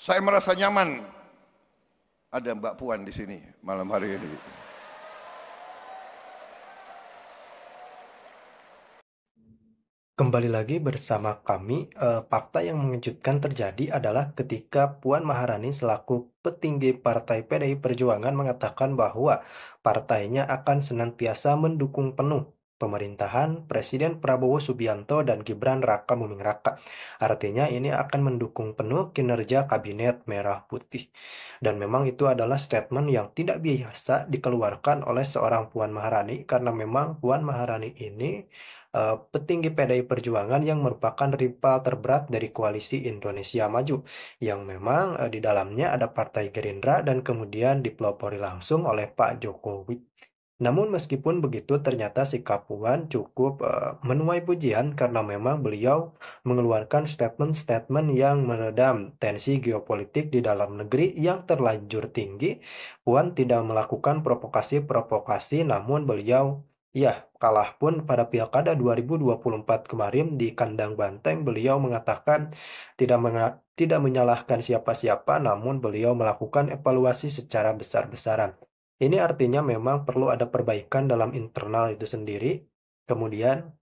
Saya merasa nyaman ada Mbak Puan di sini malam hari ini. Kembali lagi bersama kami, fakta yang mengejutkan terjadi adalah ketika Puan Maharani selaku petinggi Partai PDI Perjuangan mengatakan bahwa partainya akan senantiasa mendukung penuh pemerintahan Presiden Prabowo Subianto dan Gibran Raka Buming Raka. Artinya ini akan mendukung penuh kinerja Kabinet Merah Putih. Dan memang itu adalah statement yang tidak biasa dikeluarkan oleh seorang Puan Maharani karena memang Puan Maharani ini petinggi PDI Perjuangan yang merupakan rival terberat dari koalisi Indonesia Maju, yang memang di dalamnya ada Partai Gerindra dan kemudian dipelopori langsung oleh Pak Jokowi. Namun meskipun begitu, ternyata sikap Puan cukup menuai pujian karena memang beliau mengeluarkan statement-statement yang meredam tensi geopolitik di dalam negeri yang terlanjur tinggi. Puan tidak melakukan provokasi-provokasi, namun beliau ya kalah pun pada Pilkada 2024 kemarin di kandang Banteng. Beliau mengatakan tidak menyalahkan siapa-siapa, namun beliau melakukan evaluasi secara besar-besaran. Ini artinya memang perlu ada perbaikan dalam internal itu sendiri. Kemudian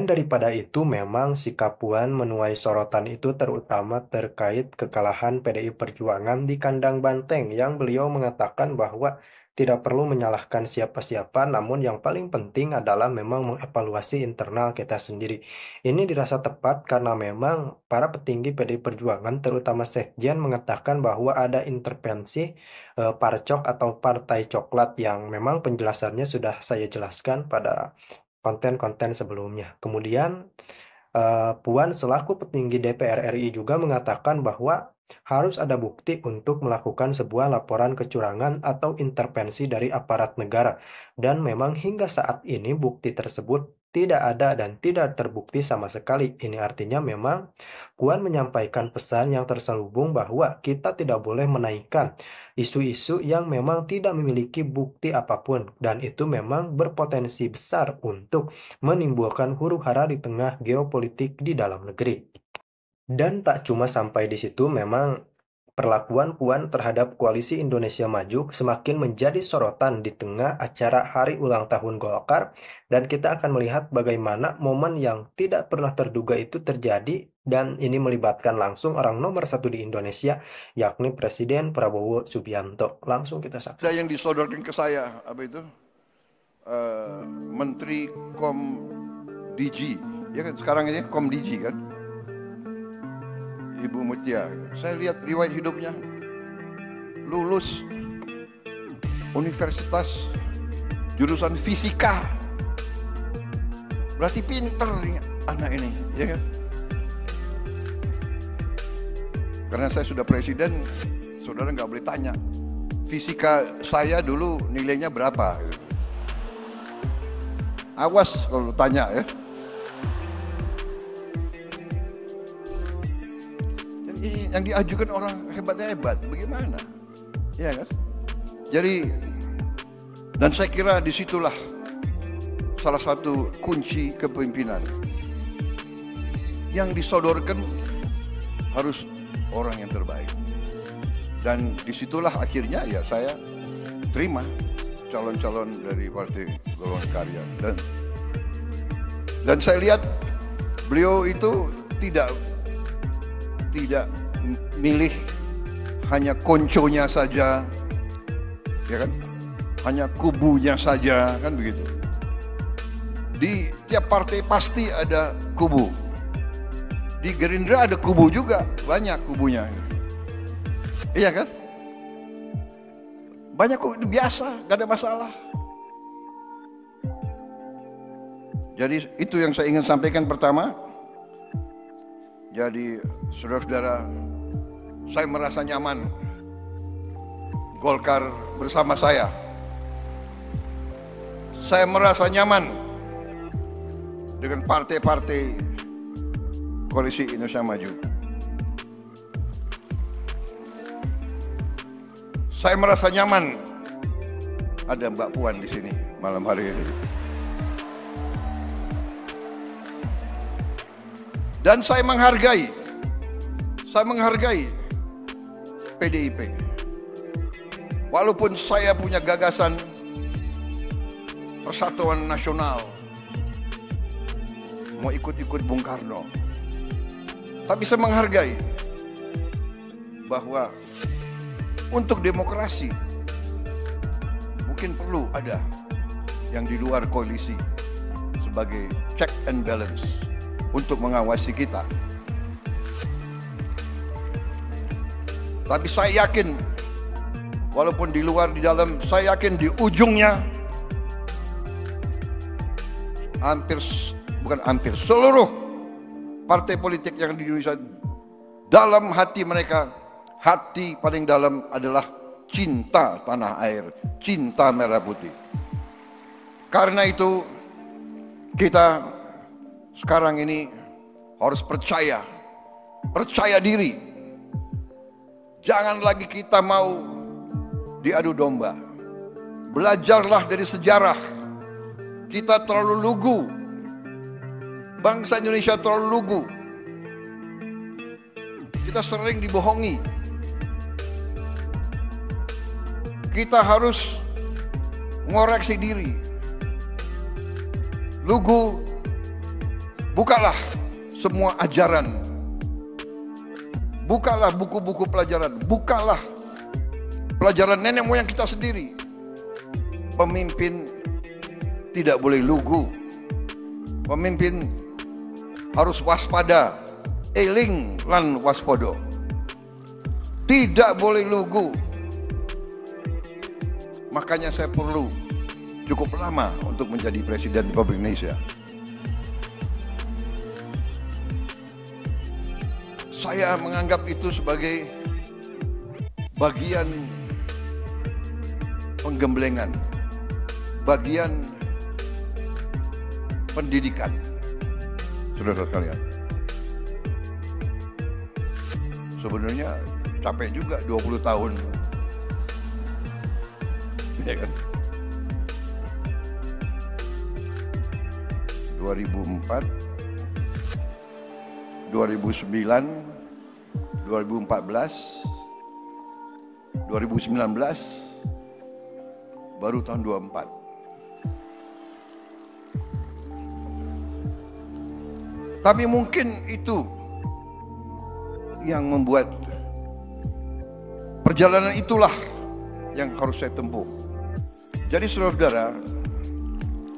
daripada itu memang sikap Puan menuai sorotan itu terutama terkait kekalahan PDI Perjuangan di kandang Banteng yang beliau mengatakan bahwa tidak perlu menyalahkan siapa-siapa, namun yang paling penting adalah memang mengevaluasi internal kita sendiri. Ini dirasa tepat karena memang para petinggi PDI Perjuangan terutama Sekjen mengatakan bahwa ada intervensi Parcok atau Partai Coklat yang memang penjelasannya sudah saya jelaskan pada konten-konten sebelumnya. Kemudian Puan selaku petinggi DPR RI juga mengatakan bahwa harus ada bukti untuk melakukan sebuah laporan kecurangan atau intervensi dari aparat negara. Dan memang hingga saat ini bukti tersebut tidak ada dan tidak terbukti sama sekali. Ini artinya memang Puan menyampaikan pesan yang terselubung bahwa kita tidak boleh menaikkan isu-isu yang memang tidak memiliki bukti apapun. Dan itu memang berpotensi besar untuk menimbulkan huru-hara di tengah geopolitik di dalam negeri. Dan tak cuma sampai di situ, memang perlakuan Puan terhadap koalisi Indonesia Maju semakin menjadi sorotan di tengah acara Hari Ulang Tahun Golkar, dan kita akan melihat bagaimana momen yang tidak pernah terduga itu terjadi, dan ini melibatkan langsung orang nomor satu di Indonesia, yakni Presiden Prabowo Subianto. Langsung kita saksikan. Yang disodorkan ke saya apa itu Menteri Komdigi, ya kan sekarang ini Komdigi kan, Ibu Mutia. Saya lihat riwayat hidupnya, lulus universitas jurusan fisika, berarti pinter anak ini, ya kan? Karena saya sudah presiden, saudara nggak boleh tanya fisika saya dulu nilainya berapa. Awas kalau tanya ya. Jadi yang diajukan orang hebat-hebat, bagaimana? Ya kan? Jadi, dan saya kira disitulah salah satu kunci kepemimpinan. Yang disodorkan harus orang yang terbaik. Dan disitulah akhirnya ya saya terima calon-calon dari Partai Golongan Karya. Dan saya lihat beliau itu tidak milih hanya konconya saja, ya kan? Hanya kubunya saja, kan begitu. Di tiap partai pasti ada kubu. Di Gerindra ada kubu juga, banyak kubunya. Iya kan? Banyak kubu, biasa, gak ada masalah. Jadi itu yang saya ingin sampaikan pertama. Jadi saudara-saudara, saya merasa nyaman Golkar bersama saya. Saya merasa nyaman dengan partai-partai Koalisi Indonesia Maju. Saya merasa nyaman ada Mbak Puan di sini malam hari ini. Dan saya menghargai Saya menghargai PDIP. Walaupun saya punya gagasan Persatuan Nasional, mau ikut-ikut Bung Karno, tapi saya menghargai bahwa untuk demokrasi mungkin perlu ada yang di luar koalisi sebagai check and balance untuk mengawasi kita. Tapi saya yakin, walaupun di luar di dalam, saya yakin di ujungnya seluruh partai politik yang di Indonesia, dalam hati mereka, hati paling dalam adalah cinta tanah air, cinta merah putih. Karena itu kita sekarang ini harus percaya diri. Jangan lagi kita mau diadu domba. Belajarlah dari sejarah. Kita terlalu lugu. Bangsa Indonesia terlalu lugu. Kita sering dibohongi. Kita harus mengoreksi diri. Lugu, bukalah semua ajaran. Bukalah buku-buku pelajaran. Bukalah pelajaran nenek moyang kita sendiri. Pemimpin tidak boleh lugu. Pemimpin harus waspada. Eling lan waspodo. Tidak boleh lugu. Makanya saya perlu cukup lama untuk menjadi Presiden Republik Indonesia. Saya menganggap itu sebagai bagian penggemblengan, bagian pendidikan, saudara sekalian. Sebenarnya capek juga 20 tahun, ya kan? 2004, 2009, 2014, 2019, baru tahun 24. Tapi mungkin itu yang membuat perjalanan itulah yang harus saya tempuh. Jadi saudara-saudara,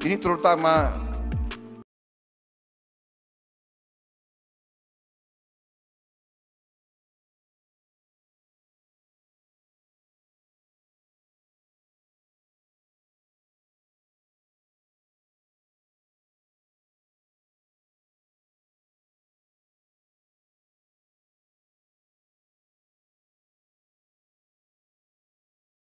ini terutama